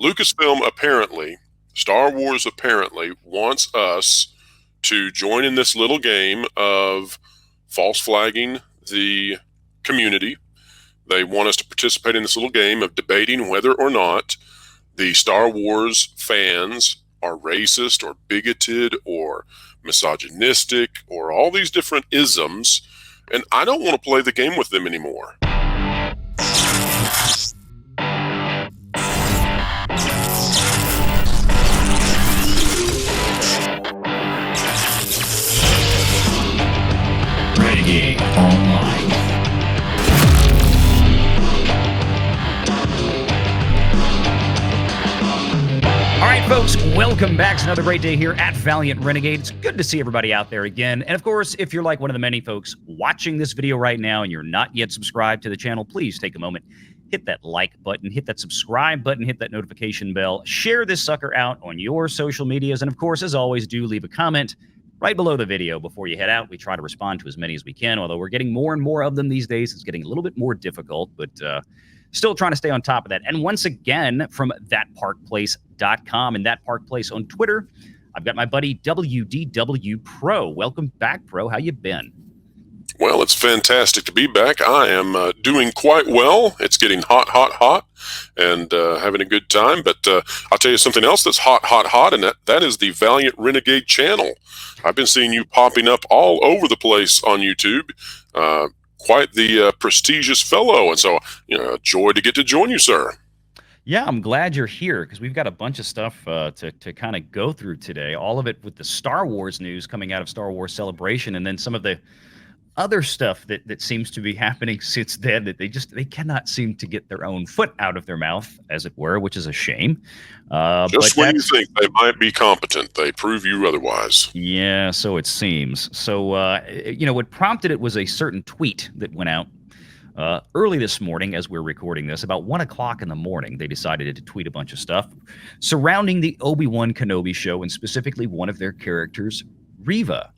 Lucasfilm apparently, Star Wars apparently wants us to join in this little game of false flagging the community. They want us to participate in this little game of debating whether or not the Star Wars fans are racist or bigoted or misogynistic or all these different isms, and I don't want to play the game with them anymore. Renegade Online. All right, folks, welcome back to another great day here at Valiant Renegade. It's good to see everybody out there again. And of course, if you're like one of the many folks watching this video right now and you're not yet subscribed to the channel, please take a moment, hit that like button, hit that subscribe button, hit that notification bell, share this sucker out on your social medias. And of course, as always, do leave a comment right below the video before you head out. We try to respond to as many as we can, although we're getting more and more of them these days. It's getting a little bit more difficult, but still trying to stay on top of that. And once again, from thatparkplace.com and That Park Place on Twitter, I've got my buddy WDW Pro. Welcome back, Pro. How you been? Well, it's fantastic to be back. I am doing quite well. It's getting hot, and having a good time. But I'll tell you something else that's hot, and that is the Valiant Renegade channel. I've been seeing you popping up all over the place on YouTube. Quite the prestigious fellow, and so, joy to get to join you, sir. Yeah, I'm glad you're here because we've got a bunch of stuff to kind of go through today. All of it with the Star Wars news coming out of Star Wars Celebration, and then some of the other stuff that seems to be happening since then that they cannot seem to get their own foot out of their mouth, as it were, which is a shame. Just when you think they might be competent, they prove you otherwise. Yeah, so it seems. So, what prompted it was a certain tweet that went out early this morning as we're recording this. About 1 o'clock in the morning, they decided to tweet a bunch of stuff surrounding the Obi Wan Kenobi show, and specifically one of their characters, Riva.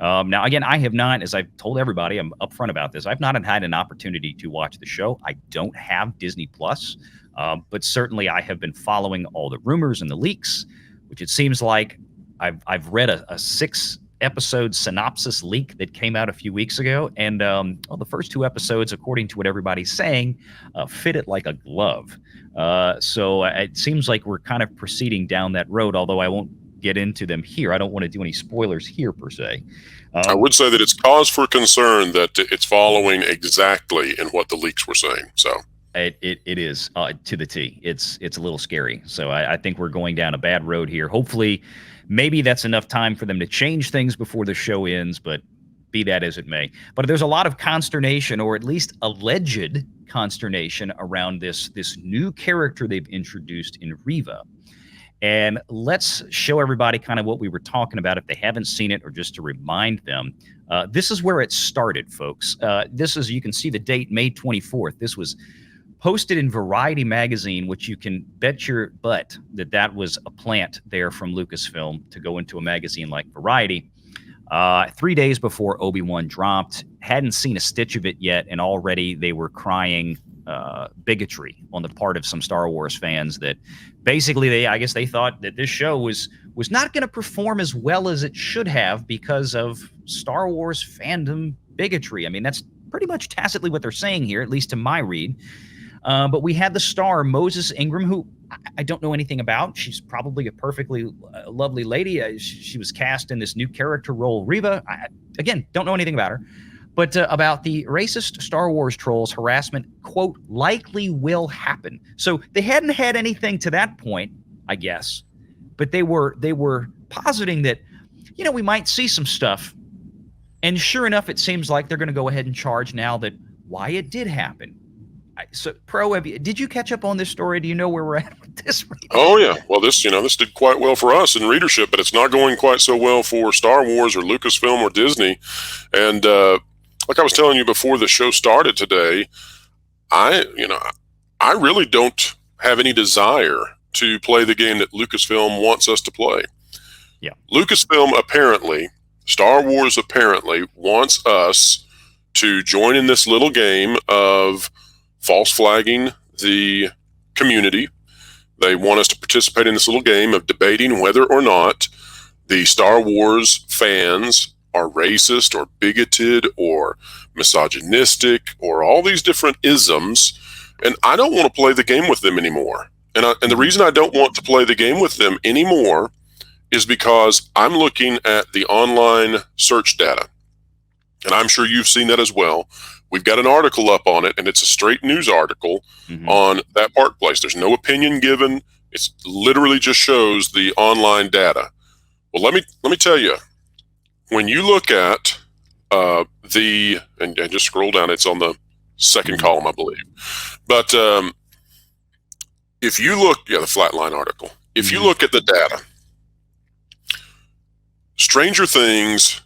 Now, again, I have not, as I've told everybody, I'm upfront about this, I've not had an opportunity to watch the show. I don't have Disney Plus, but certainly I have been following all the rumors and the leaks, which it seems like I've read a 6-episode synopsis leak that came out a few weeks ago, and the first 2 episodes, according to what everybody's saying, fit it like a glove. So it seems like we're kind of proceeding down that road, although I won't get into them here. I don't want to do any spoilers here per se. I would say that it's cause for concern that it's following exactly in what the leaks were saying. So it is to the T. It's a little scary. So I think we're going down a bad road here. Hopefully, maybe that's enough time for them to change things before the show ends, but be that as it may. But there's a lot of consternation, or at least alleged consternation, around this new character they've introduced in Riva. And let's show everybody kind of what we were talking about if they haven't seen it, or just to remind them. This is where it started, folks. This is, you can see the date, May 24th. This was posted in Variety magazine, which you can bet your butt that was a plant there from Lucasfilm to go into a magazine like Variety. 3 days before Obi-Wan dropped, hadn't seen a stitch of it yet, and already they were crying bigotry on the part of some Star Wars fans that basically I guess they thought that this show was not going to perform as well as it should have because of Star Wars fandom bigotry. I mean, that's pretty much tacitly what they're saying here, at least to my read. But we had the star, Moses Ingram, who I don't know anything about. She's probably a perfectly lovely lady. She was cast in this new character role, Reva. Again, don't know anything about her. But about the racist Star Wars trolls, harassment, quote, likely will happen. So they hadn't had anything to that point, I guess. But they were positing that, we might see some stuff. And sure enough, it seems like they're going to go ahead and charge now that why it did happen. So, Pro, did you catch up on this story? Do you know where we're at with this? Oh, yeah. Well, this did quite well for us in readership, but it's not going quite so well for Star Wars or Lucasfilm or Disney. And like I was telling you before the show started today, I really don't have any desire to play the game that Lucasfilm wants us to play. Yeah. Lucasfilm apparently, Star Wars apparently wants us to join in this little game of false flagging the community. They want us to participate in this little game of debating whether or not the Star Wars fans are racist or bigoted or misogynistic or all these different isms. And I don't want to play the game with them anymore. And the reason I don't want to play the game with them anymore is because I'm looking at the online search data. And I'm sure you've seen that as well. We've got an article up on it, and it's a straight news article on that park place. There's no opinion given. It literally just shows the online data. Well, let me tell you, when you look at and just scroll down, it's on the second column, I believe. But if you look, the Flatline article, if you look at the data, Stranger Things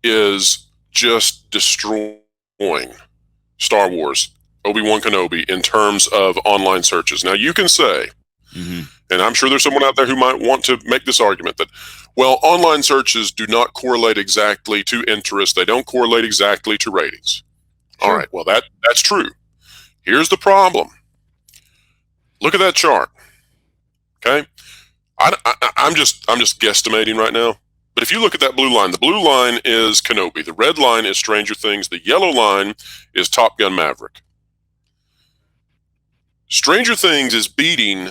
is just destroying Star Wars, Obi Wan Kenobi, in terms of online searches. Now, you can say, and I'm sure there's someone out there who might want to make this argument that, well, online searches do not correlate exactly to interest. They don't correlate exactly to ratings. Sure. All right, well, that's true. Here's the problem. Look at that chart. Okay, I'm just guesstimating right now. But if you look at that blue line, the blue line is Kenobi. The red line is Stranger Things. The yellow line is Top Gun Maverick. Stranger Things is beating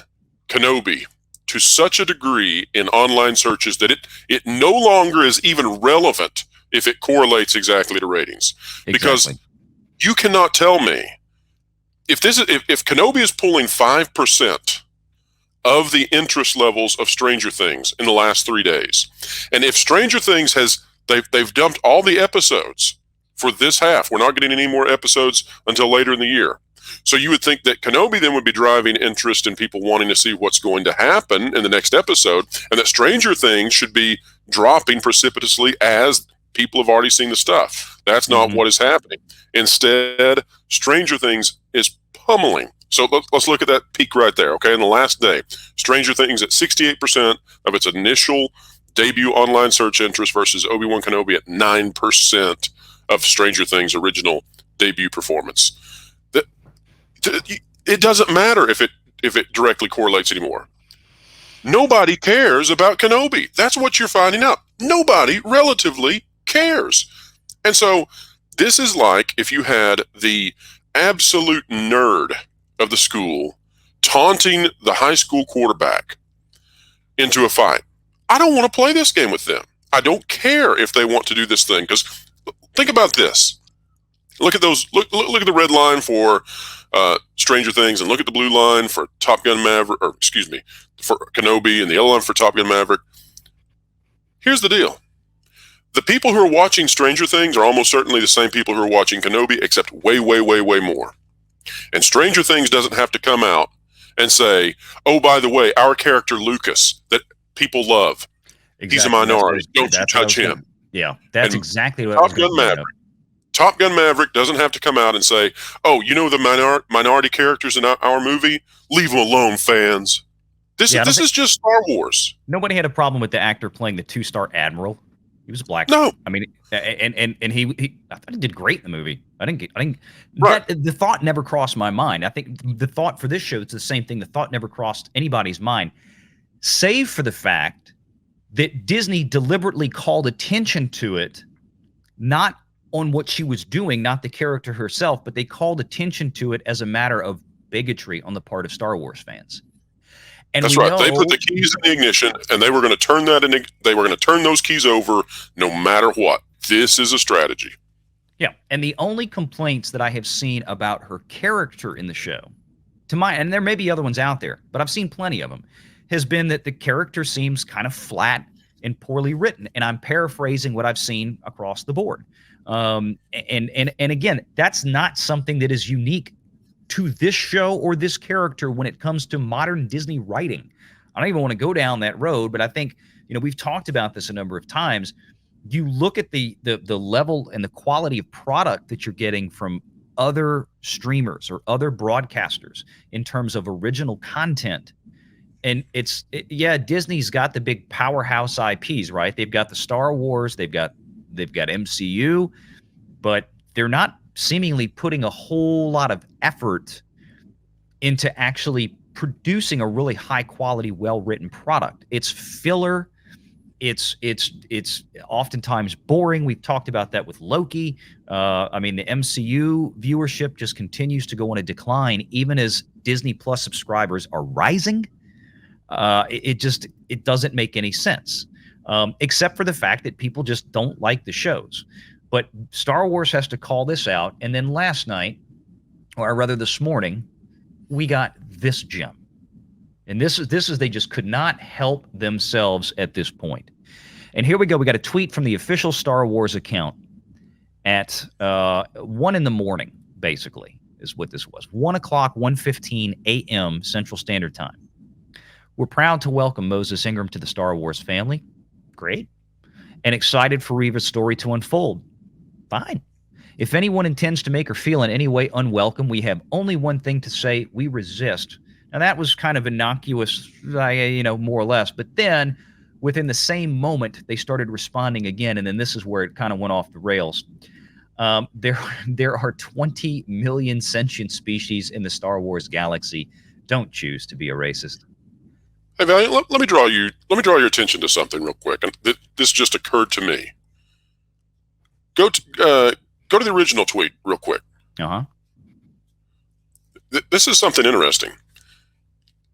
Kenobi to such a degree in online searches that it no longer is even relevant if it correlates exactly to ratings. Exactly. Because you cannot tell me if Kenobi is pulling 5% of the interest levels of Stranger Things in the last 3 days, and if Stranger Things they've dumped all the episodes for this half, we're not getting any more episodes until later in the year. So you would think that Kenobi then would be driving interest in people wanting to see what's going to happen in the next episode, and that Stranger Things should be dropping precipitously as people have already seen the stuff. That's not what is happening. Instead, Stranger Things is pummeling. So let's look at that peak right there, okay? In the last day, Stranger Things at 68% of its initial debut online search interest versus Obi Wan Kenobi at 9% of Stranger Things' original debut performance. It doesn't matter if it directly correlates anymore. Nobody cares about Kenobi. That's what you're finding out. Nobody relatively cares. And so this is like if you had the absolute nerd of the school taunting the high school quarterback into a fight. I don't want to play this game with them. I don't care if they want to do this thing, because think about this. Look at those. Look at the red line for Stranger Things, and look at the blue line for Top Gun Maverick, or excuse me, for Kenobi, and the yellow line for Top Gun Maverick. Here's the deal. The people who are watching Stranger Things are almost certainly the same people who are watching Kenobi, except way, way, way, way more. And Stranger Things doesn't have to come out and say, oh, by the way, our character Lucas that people love, he's a minority. Don't you touch him. Yeah, that's exactly what I was going to say. Top Gun Maverick doesn't have to come out and say, oh, you know the minority characters in our movie? Leave them alone, fans. This is just Star Wars. Nobody had a problem with the actor playing the 2-star admiral. He was black. No, I mean, and he I thought he did great in the movie. I didn't. Right. The thought never crossed my mind. I think the thought for this show, it's the same thing. The thought never crossed anybody's mind, save for the fact that Disney deliberately called attention to it, not on what she was doing, not the character herself, but they called attention to it as a matter of bigotry on the part of Star Wars fans. And that's right. They put the keys in the ignition, and they were going to turn that in. They were going to turn those keys over, no matter what. This is a strategy. Yeah, and the only complaints that I have seen about her character in the show, and there may be other ones out there, but I've seen plenty of them, has been that the character seems kind of flat and poorly written. And I'm paraphrasing what I've seen across the board. And again, that's not something that is unique to this show or this character when it comes to modern Disney writing. I don't even want to go down that road, but I think, we've talked about this a number of times. You look at the level and the quality of product that you're getting from other streamers or other broadcasters in terms of original content. And Disney's got the big powerhouse IPs, right? They've got the Star Wars, they've got MCU, but they're not seemingly putting a whole lot of effort into actually producing a really high quality, well-written product. It's filler. It's oftentimes boring. We've talked about that with Loki. I mean, the MCU viewership just continues to go on a decline, even as Disney Plus subscribers are rising. It doesn't make any sense, except for the fact that people just don't like the shows. But Star Wars has to call this out. And then last night, or rather this morning, we got this gem. And this is they just could not help themselves at this point. And here we go. We got a tweet from the official Star Wars account at 1 in the morning, basically, is what this was. 1 o'clock, 1:15 a.m. Central Standard Time. We're proud to welcome Moses Ingram to the Star Wars family. Great. And excited for Reva's story to unfold. Fine. If anyone intends to make her feel in any way unwelcome, we have only one thing to say: we resist. Now, that was kind of innocuous, more or less. But then, within the same moment, they started responding again, and then this is where it kind of went off the rails. There are 20 million sentient species in the Star Wars galaxy. Don't choose to be a racist. Hey, Valiant, let me draw your attention to something real quick, and this just occurred to me. Go to the original tweet real quick. This is something interesting.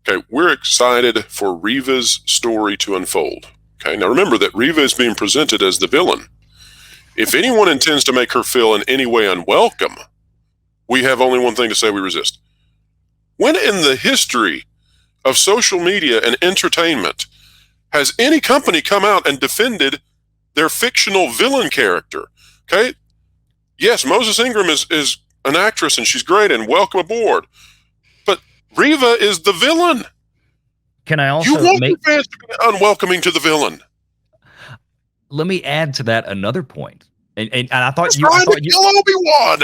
Okay, we're excited for Reva's story to unfold. Okay, now remember that Reva is being presented as the villain. If anyone intends to make her feel in any way unwelcome, we have only one thing to say: we resist. When in the history of social media and entertainment has any company come out and defended their fictional villain character? Okay, yes, Moses Ingram is an actress and she's great and welcome aboard. Riva is the villain. Can I also you want your fans to be unwelcoming to the villain? Let me add to that another point. And I thought you kill Obi-Wan.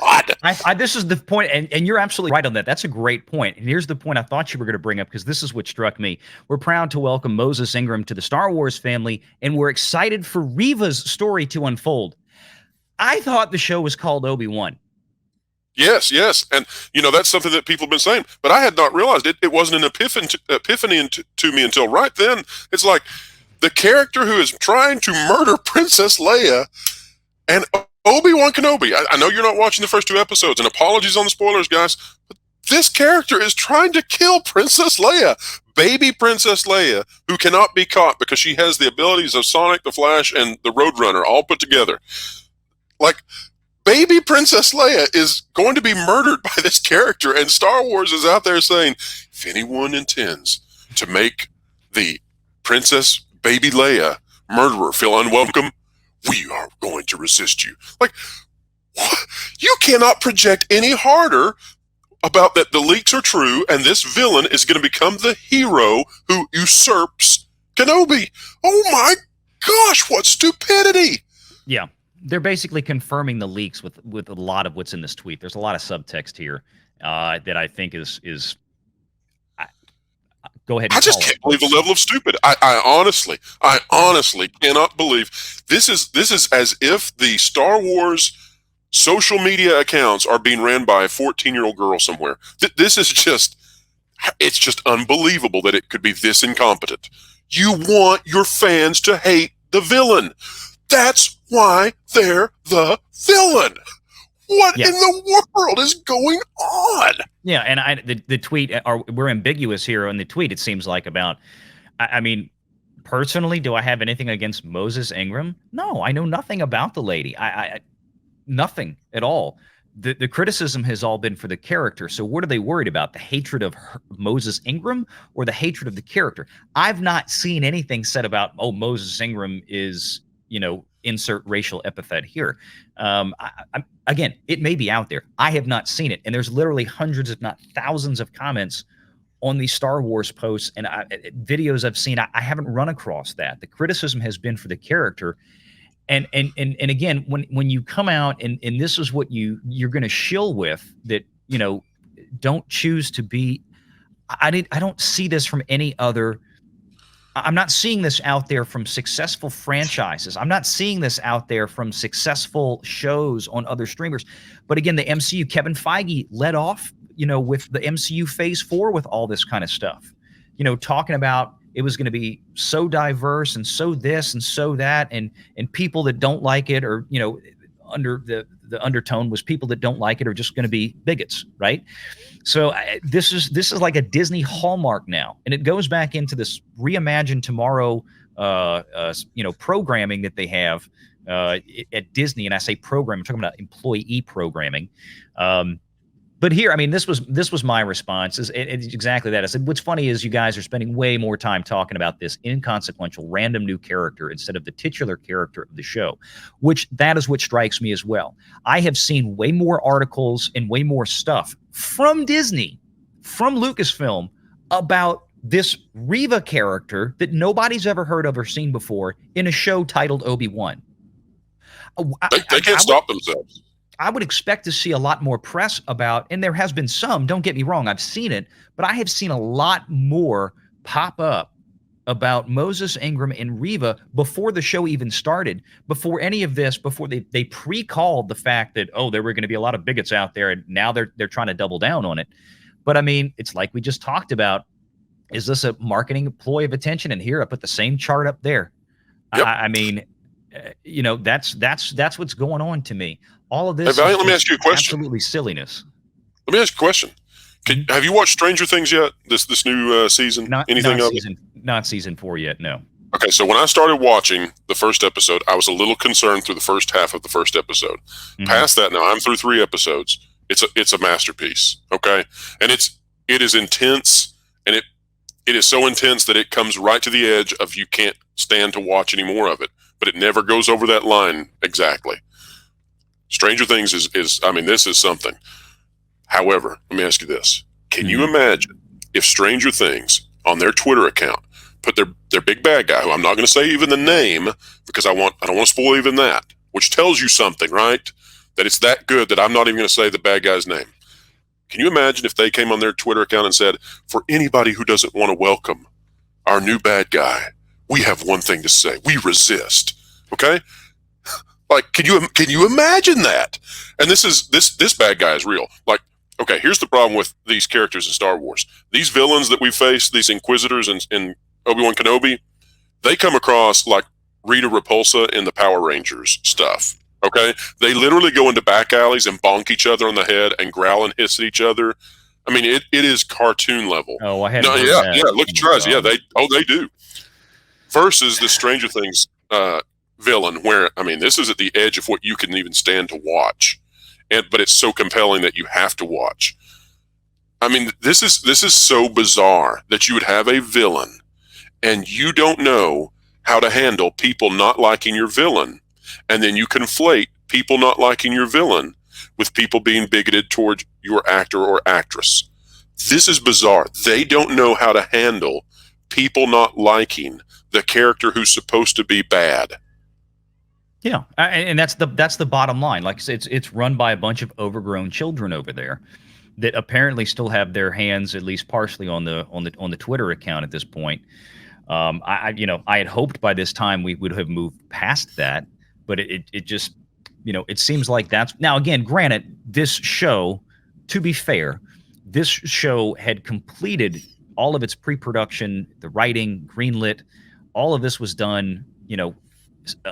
God. This is the point, and you're absolutely right on that. That's a great point. And here's the point I thought you were going to bring up, because this is what struck me. We're proud to welcome Moses Ingram to the Star Wars family, and we're excited for Riva's story to unfold. I thought the show was called Obi-Wan. Yes. And, that's something that people have been saying. But I had not realized it. It wasn't an epiphany to me until right then. It's like the character who is trying to murder Princess Leia and Obi Wan Kenobi. I know you're not watching the first 2 episodes, and apologies on the spoilers, guys. But this character is trying to kill Princess Leia. Baby Princess Leia, who cannot be caught because she has the abilities of Sonic, the Flash, and the Roadrunner all put together. Like, baby Princess Leia is going to be murdered by this character, and Star Wars is out there saying, if anyone intends to make the Princess Baby Leia murderer feel unwelcome, we are going to resist you. Like, you cannot project any harder about that the leaks are true, and this villain is going to become the hero who usurps Kenobi. Oh my gosh, what stupidity! Yeah. They're basically confirming the leaks with a lot of what's in this tweet. There's a lot of subtext here that I think is go ahead. I just can't believe the level of stupid. I honestly cannot believe this is as if the Star Wars social media accounts are being ran by a 14-year-old girl somewhere. This is it's just unbelievable that it could be this incompetent. You want your fans to hate the villain. That's why they're the villain. What in the world is going on? Yeah, and the tweet, we're ambiguous here on the tweet, it seems like, about, I mean, personally, do I have anything against Moses Ingram? No, I know nothing about the lady. I nothing at all. The criticism has all been for the character. So what are they worried about? The hatred of Moses Ingram or the hatred of the character? I've not seen anything said about, oh, Moses Ingram is, insert racial epithet here. Again, it may be out there. I have not seen it. And there's literally hundreds, if not thousands, of comments on these Star Wars posts and videos I've seen. I haven't run across that. The criticism has been for the character. And again, when you come out and this is what you're going to shill with, that, don't choose to be, I don't see this from any other. I'm not seeing this out there from successful franchises. I'm not seeing this out there from successful shows on other streamers. But again, the MCU, Kevin Feige led off with the MCU Phase 4 with all this kind of stuff. Talking about it was going to be so diverse and so this and so that, and people that don't like it, or under the undertone was people that don't like it are just going to be bigots, right? So this is like a Disney hallmark now, and it goes back into this Reimagine Tomorrow, programming that they have at Disney. And I say program, I'm talking about employee programming. But here, I mean, this was my response. It's exactly that. I said, what's funny is you guys are spending way more time talking about this inconsequential, random new character instead of the titular character of the show, that is what strikes me as well. I have seen way more articles and way more stuff from Disney, from Lucasfilm, about this Riva character that nobody's ever heard of or seen before in a show titled Obi Wan. They can't stop themselves. I would expect to see a lot more press about, and there has been some, don't get me wrong, I've seen it, but I have seen a lot more pop up about Moses Ingram and Riva before the show even started, before any of this, before they pre-called the fact that, there were going to be a lot of bigots out there, and now they're trying to double down on it. But I mean, it's like we just talked about. Is this a marketing ploy of attention? And here I put the same chart up there. Yep. I mean, that's what's going on to me. All of this. Hey, Valiant, let me ask you a question. Absolutely silliness. Let me ask you a question. Have you watched Stranger Things yet? This new season? Anything of it? Not season 4 yet. No. Okay, so when I started watching the first episode, I was a little concerned through the first half of the first episode. Mm-hmm. Past that, now I'm through 3 episodes. It's a masterpiece. Okay, and it is intense, and it is so intense that it comes right to the edge of you can't stand to watch any more of it. But it never goes over that line exactly. Stranger Things is I mean, this is something. However, let me ask you this. Can you imagine if Stranger Things on their Twitter account put their big bad guy, who I'm not going to say even the name because I don't want to spoil even that, which tells you something, right? That it's that good that I'm not even going to say the bad guy's name. Can you imagine if they came on their Twitter account and said, for anybody who doesn't want to welcome our new bad guy, we have one thing to say. We resist. Okay? Like, can you imagine that? And this bad guy is real. Like, okay, here's the problem with these characters in Star Wars. These villains that we face, these Inquisitors in Obi Wan Kenobi, they come across like Rita Repulsa in the Power Rangers stuff. Okay? They literally go into back alleys and bonk each other on the head and growl and hiss at each other. I mean, it is cartoon level. Oh, I had yeah. Look at your eyes. Yeah, they do. Versus the Stranger Things villain, where I mean, this is at the edge of what you can even stand to watch, but it's so compelling that you have to watch. I mean, this is so bizarre that you would have a villain, and you don't know how to handle people not liking your villain, and then you conflate people not liking your villain with people being bigoted towards your actor or actress. This is bizarre. They don't know how to handle people not liking the character who's supposed to be bad. Yeah, and that's the bottom line. Like I said, it's run by a bunch of overgrown children over there that apparently still have their hands at least partially on the Twitter account at this point. I had hoped by this time we would have moved past that, but it just it seems like that's now. Again, granted, this show, to be fair, this show had completed all of its pre-production, the writing, greenlit. All of this was done,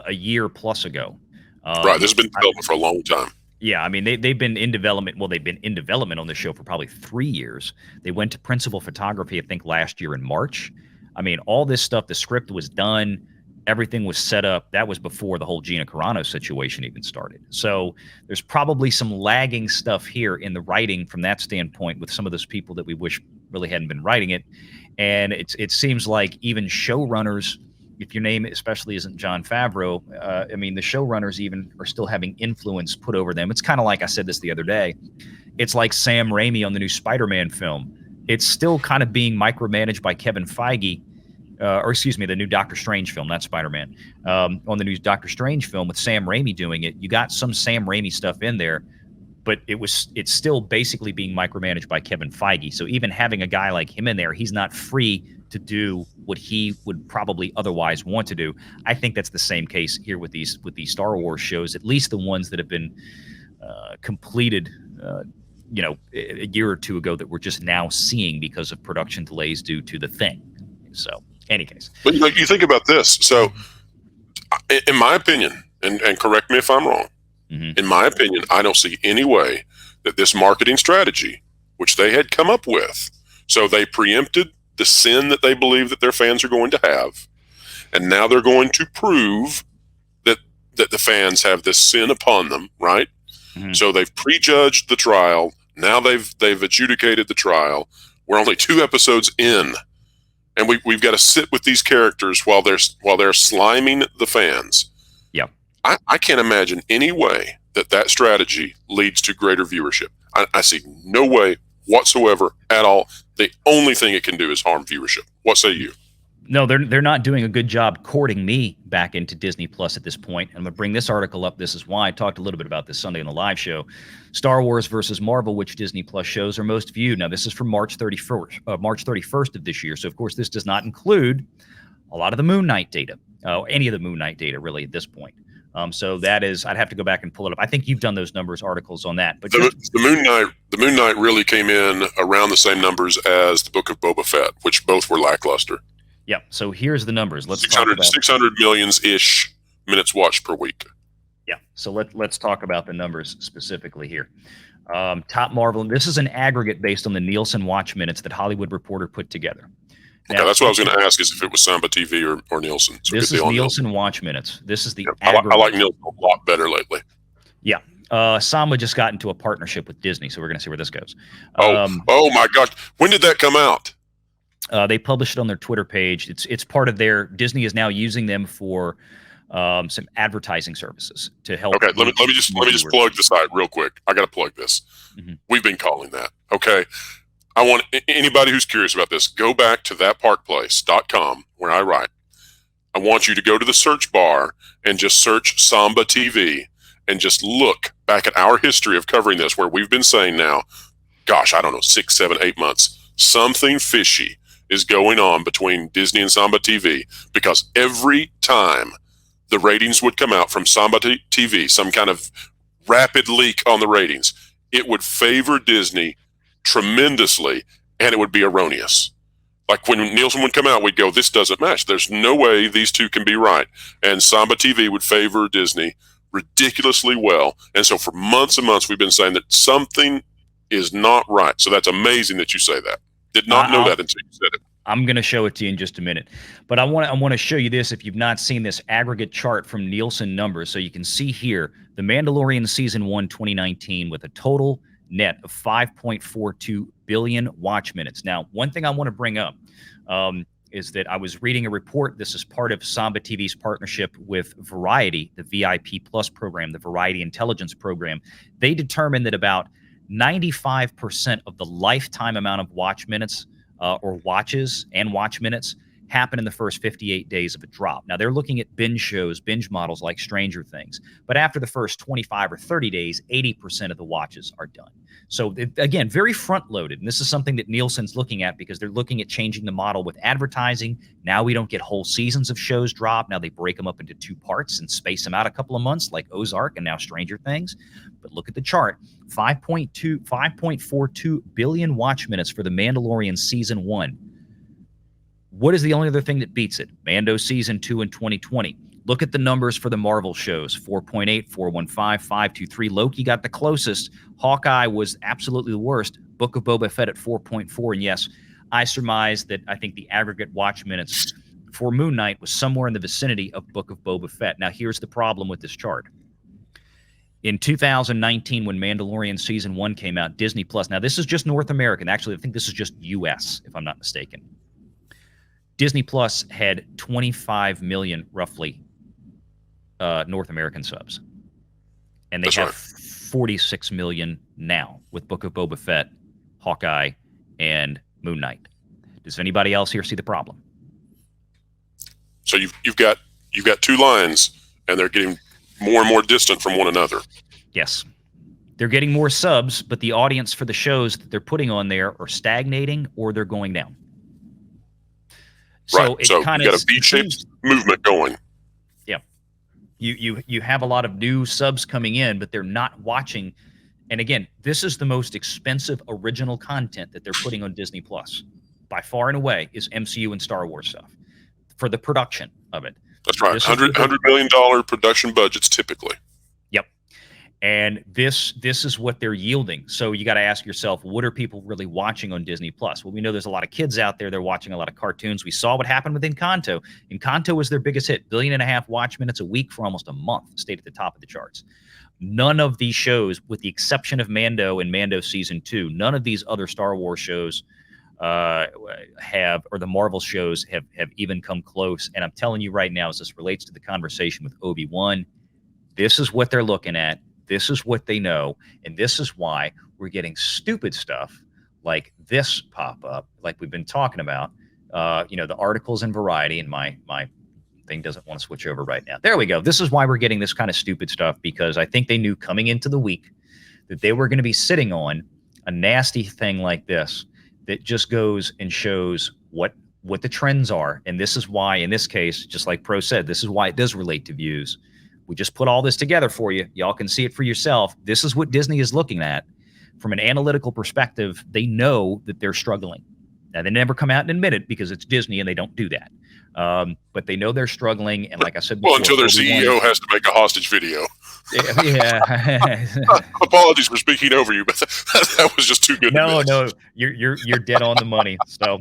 a year plus ago. Right. This has been development for a long time. Yeah. I mean, they've been in development. Well, they've been in development on the show for probably 3 years. They went to principal photography, I think, last year in March. I mean, all this stuff, the script was done. Everything was set up. That was before the whole Gina Carano situation even started. So there's probably some lagging stuff here in the writing from that standpoint with some of those people that we wish really hadn't been writing it. And it seems like even showrunners, if your name especially isn't Jon Favreau, I mean, the showrunners even are still having influence put over them. It's kind of like, I said this the other day, it's like Sam Raimi on the new Spider-Man film. It's still kind of being micromanaged by Kevin Feige, or excuse me, the new Doctor Strange film, not Spider-Man. On the new Doctor Strange film with Sam Raimi doing it, you got some Sam Raimi stuff in there, but it's still basically being micromanaged by Kevin Feige. So even having a guy like him in there, he's not free to do what he would probably otherwise want to do. I think that's the same case here with these Star Wars shows, at least the ones that have been completed a year or two ago that we're just now seeing because of production delays due to the thing. So, any case. But you think about this. So, in my opinion, and correct me if I'm wrong, in my opinion, I don't see any way that this marketing strategy, which they had come up with, so they preempted the sin that they believe that their fans are going to have, and now they're going to prove that the fans have this sin upon them, right? So they've prejudged the trial. Now they've adjudicated the trial. We're only 2 episodes in, and we've got to sit with these characters while they're sliming the fans. Yeah, I can't imagine any way that strategy leads to greater viewership. I see no way whatsoever at all. The only thing it can do is harm viewership. What say you? No, they're not doing a good job courting me back into Disney Plus at this point. I'm going to bring this article up. This is why I talked a little bit about this Sunday on the live show. Star Wars versus Marvel, which Disney Plus shows are most viewed. Now, this is from March 31st of this year. So, of course, this does not include a lot of the Moon Knight data, any of the Moon Knight data, really, at this point. So that is, I'd have to go back and pull it up. I think you've done those articles on that. But the Moon Knight really came in around the same numbers as the Book of Boba Fett, which both were lackluster. Yeah. So here's the numbers. Let's 600 millions-ish minutes watched per week. Yeah. So let's talk about the numbers specifically here. Top Marvel. This is an aggregate based on the Nielsen watch minutes that Hollywood Reporter put together. Now, that's what I was going to ask, is if it was Samba TV or Nielsen. So this is Nielsen watch minutes. This is the I like Nielsen a lot better lately. Yeah. Samba just got into a partnership with Disney, so we're going to see where this goes. Oh my gosh. When did that come out? They published it on their Twitter page. It's part of their, Disney is now using them for some advertising services to help. Okay, let me just plug the site real quick. I got to plug this. We've been calling that. Okay. I want anybody who's curious about this, go back to thatparkplace.com where I write. I want you to go to the search bar and just search Samba TV and just look back at our history of covering this, where we've been saying now, gosh, I don't know, 6, 7, 8 months, something fishy is going on between Disney and Samba TV, because every time the ratings would come out from Samba TV, some kind of rapid leak on the ratings, it would favor Disney tremendously, and it would be erroneous. Like when Nielsen would come out, we'd go, this doesn't match. There's no way these two can be right. And Samba TV would favor Disney ridiculously well. And so for months and months, we've been saying that something is not right. So that's amazing that you say that. Did not know that until you said it. I'm going to show it to you in just a minute. But I want to show you this, if you've not seen this aggregate chart from Nielsen numbers. So you can see here, The Mandalorian Season 1 2019 with a total net of 5.42 billion watch minutes. Now, one thing I want to bring up is that I was reading a report. This is part of Samba TV's partnership with Variety, the VIP Plus program, the Variety Intelligence program. They determined that about 95% of the lifetime amount of watch minutes or watches and watch minutes happen in the first 58 days of a drop. Now, they're looking at binge shows, binge models like Stranger Things. But after the first 25 or 30 days, 80% of the watches are done. So, again, very front-loaded. And this is something that Nielsen's looking at, because they're looking at changing the model with advertising. Now we don't get whole seasons of shows drop. Now they break them up into 2 parts and space them out a couple of months, like Ozark and now Stranger Things. But look at the chart. 5.42 billion watch minutes for The Mandalorian Season 1. What is the only other thing that beats it? Mando Season 2 in 2020. Look at the numbers for the Marvel shows. 4.8, 415, 523. Loki got the closest. Hawkeye was absolutely the worst. Book of Boba Fett at 4.4. And yes, I surmise that I think the aggregate watch minutes for Moon Knight was somewhere in the vicinity of Book of Boba Fett. Now, here's the problem with this chart. In 2019, when Mandalorian Season 1 came out, Disney Plus. Now, this is just North American. Actually, I think this is just U.S., if I'm not mistaken. Disney Plus had 25 million, roughly, North American subs. And they have 46 million now with Book of Boba Fett, Hawkeye, and Moon Knight. Does anybody else here see the problem? So you've got 2 lines, and they're getting more and more distant from one another. Yes. They're getting more subs, but the audience for the shows that they're putting on there are stagnating or they're going down. So right. So you got a V-shaped movement going. Yeah. You have a lot of new subs coming in, but they're not watching And again, this is the most expensive original content that they're putting on Disney Plus. By far and away is MCU and Star Wars stuff for the production of it. That's right. $100 million production budgets typically. Yep. And this is what they're yielding. So you got to ask yourself, what are people really watching on Disney Plus? Well, we know there's a lot of kids out there. They're watching a lot of cartoons. We saw what happened with Encanto. Encanto was their biggest hit, 1.5 billion watch minutes a week for almost a month. Stayed at the top of the charts. None of these shows, with the exception of Mando and Mando season 2, none of these other Star Wars shows have, or the Marvel shows have even come close. And I'm telling you right now, as this relates to the conversation with Obi-Wan, this is what they're looking at. This is what they know. And this is why we're getting stupid stuff like this pop up, like we've been talking about. The articles in Variety, and my thing doesn't want to switch over right now. There we go. This is why we're getting this kind of stupid stuff, because I think they knew coming into the week that they were going to be sitting on a nasty thing like this that just goes and shows what the trends are. And this is why, in this case, just like Pro said, this is why it does relate to views. We just put all this together for you. Y'all can see it for yourself. This is what Disney is looking at. From an analytical perspective, they know that they're struggling. Now, they never come out and admit it because it's Disney and they don't do that. But they know they're struggling. And like I said before, well, until their CEO has to make a hostage video. Yeah. Apologies for speaking over you, but that was just too good. No, you're dead on the money. So,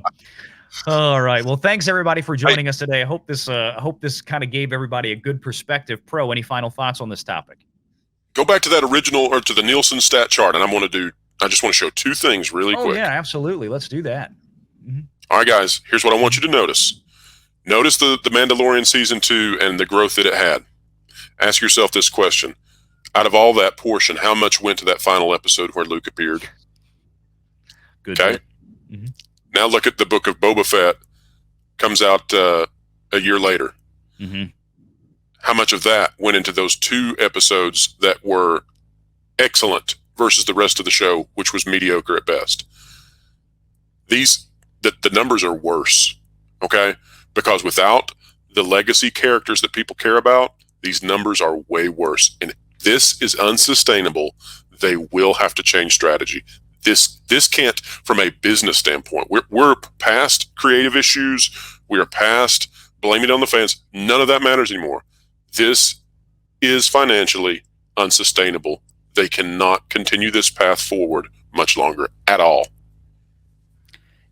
all right. Well, thanks everybody for joining us today. I hope this kind of gave everybody a good perspective. Pro, any final thoughts on this topic? Go back to that original, or to the Nielsen stat chart, and I just want to show two things really quick. Oh yeah, absolutely. Let's do that. Mm-hmm. All right, guys. Here's what I want you to notice. Notice the Mandalorian season 2 and the growth that it had. Ask yourself this question. Out of all that portion, how much went to that final episode where Luke appeared? Good. Okay. Mm-hmm. Now look at the book of Boba Fett. Comes out a year later. Mm-hmm. How much of that went into those 2 episodes that were excellent versus the rest of the show, which was mediocre at best? The numbers are worse, okay? Because without the legacy characters that people care about, these numbers are way worse. And this is unsustainable. They will have to change strategy. This can't, from a business standpoint. We're past creative issues. We are past blaming it on the fans. None of that matters anymore. This is financially unsustainable. They cannot continue this path forward much longer at all.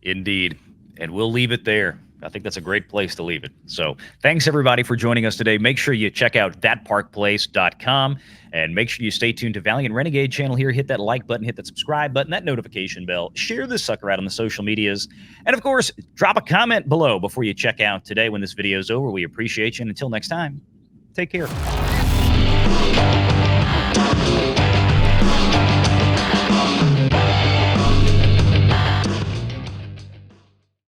Indeed. And we'll leave it there. I think that's a great place to leave it. So thanks everybody for joining us today. Make sure you check out thatparkplace.com and make sure you stay tuned to Valiant Renegade channel here. Hit that like button, hit that subscribe button, that notification bell, share this sucker out on the social medias. And of course, drop a comment below before you check out today when this video is over. We appreciate you. And until next time, take care.